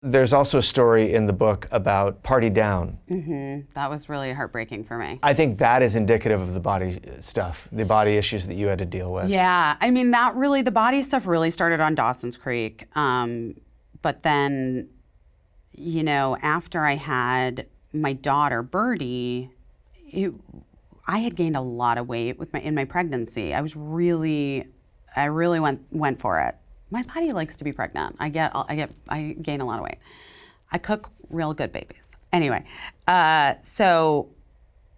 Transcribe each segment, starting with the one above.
There's also a story in the book about Party Down. That was really heartbreaking for me. I think that is indicative of the body stuff, the body issues that you had to deal with. Yeah, I mean, the body stuff really started on Dawson's Creek. But then, you know, after I had my daughter, Birdie, I had gained a lot of weight in my pregnancy. I really went for it. My body likes to be pregnant. I gain a lot of weight. I cook real good babies. Anyway, so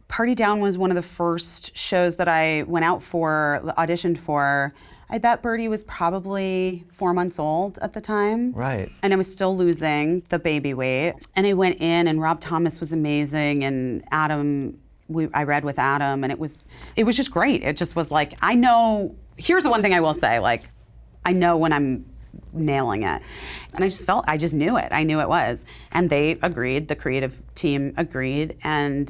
Party Down was one of the first shows that I went out for, auditioned for. I bet Birdie was probably 4 months old at the time. Right. And I was still losing the baby weight. And I went in, and Rob Thomas was amazing, and Adam, I read with Adam, and it was just great. It just was like, I know, here's the one thing I will say, like, I know when I'm nailing it. And I just knew it. I knew it was. And they agreed, the creative team agreed, and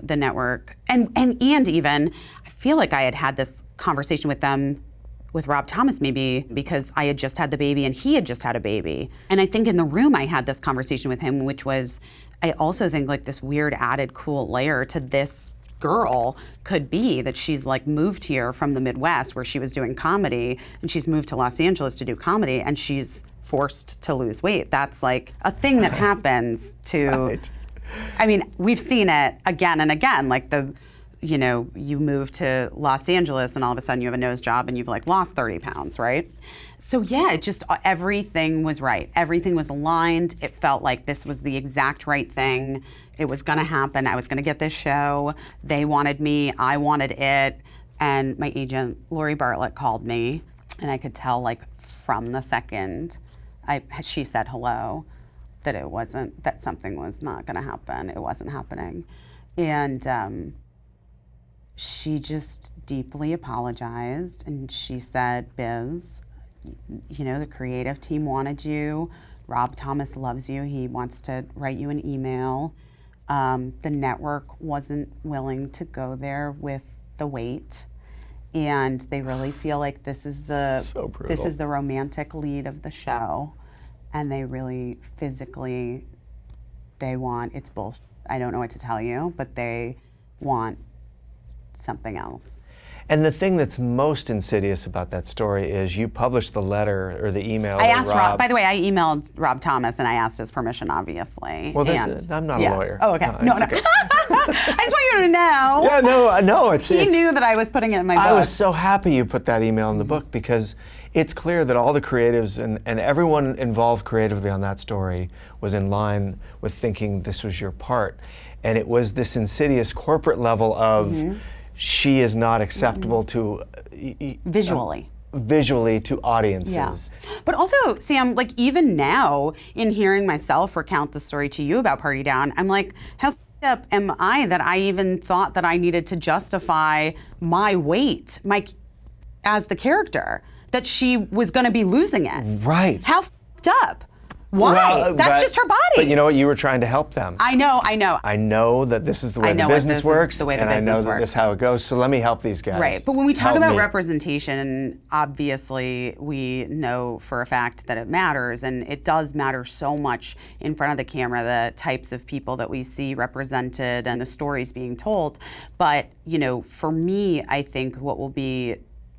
the network, and even, I feel like I had this conversation with them, with Rob Thomas maybe, because I had just had the baby and he had just had a baby. And I think in the room I had this conversation with him, which was, I also think like this weird added cool layer to this girl could be that she's like moved here from the Midwest where she was doing comedy, and she's moved to Los Angeles to do comedy, and she's forced to lose weight. That's like a thing that happens to, right. I mean, we've seen it again and again, like you know, you move to Los Angeles and all of a sudden you have a nose job and you've like lost 30 pounds, right? So yeah, it just, everything was right. Everything was aligned. It felt like this was the exact right thing. It was gonna happen. I was gonna get this show. They wanted me, I wanted it. And my agent, Lori Bartlett, called me, and I could tell like from the second she said hello, that something was not gonna happen. It wasn't happening. And she just deeply apologized, and she said, Biz, you know, the creative team wanted you. Rob Thomas loves you. He wants to write you an email. The network wasn't willing to go there with the weight, and they really feel like this is the romantic lead of the show, and they really physically, it's bullshit. I don't know what to tell you, but they want something else. And the thing that's most insidious about that story is you published the letter or the email. I asked Rob. By the way, I emailed Rob Thomas and I asked his permission, obviously. Well, I'm not a lawyer. Oh, okay. No. Okay. I just want you to know. Yeah, no. He knew that I was putting it in my book. I was so happy you put that email in the book, because it's clear that all the creatives and everyone involved creatively on that story was in line with thinking this was your part. And it was this insidious corporate level of she is not acceptable to visually to audiences. Yeah. But also, Sam, like even now, in hearing myself recount the story to you about Party Down, I'm like, how f***ed up am I that I even thought that I needed to justify my weight, as the character, that she was going to be losing it. Right. How f***ed up? Why? Well, that's just her body. But you know what? You were trying to help them. I know. I know that this is the way the business works, and I know that this is how it goes, so let me help these guys. Right, but when we talk about representation, obviously we know for a fact that it matters, and it does matter so much in front of the camera, the types of people that we see represented and the stories being told. But, you know, for me, I think what will be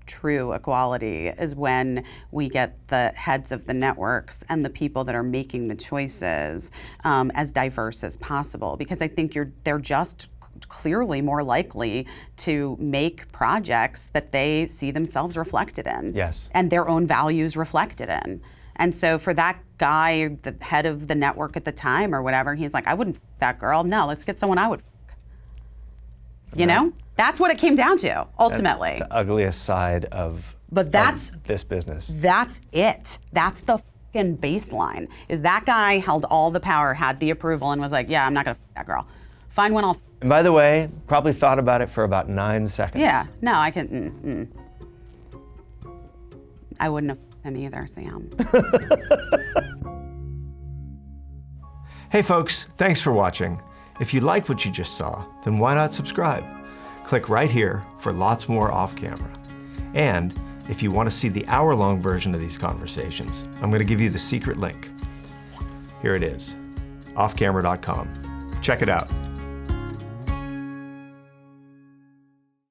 true equality is when we get the heads of the networks and the people that are making the choices as diverse as possible, because I think they're just clearly more likely to make projects that they see themselves reflected in. Yes. And their own values reflected in. And so for that guy, the head of the network at the time or whatever, he's like, I wouldn't f that girl. No, let's get someone I would f. You know? That's what it came down to, ultimately. That's the ugliest side of this business. That's it. That's the fucking baseline. Is that guy held all the power, had the approval, and was like, yeah, I'm not gonna f that girl. Find one, I'll f. And by the way, probably thought about it for about 9 seconds. Yeah, no, I can, I wouldn't have f him either, Sam. Hey folks, thanks for watching. If you like what you just saw, then why not subscribe? Click right here for lots more off camera. And if you want to see the hour-long version of these conversations, I'm going to give you the secret link. Here it is, offcamera.com. Check it out.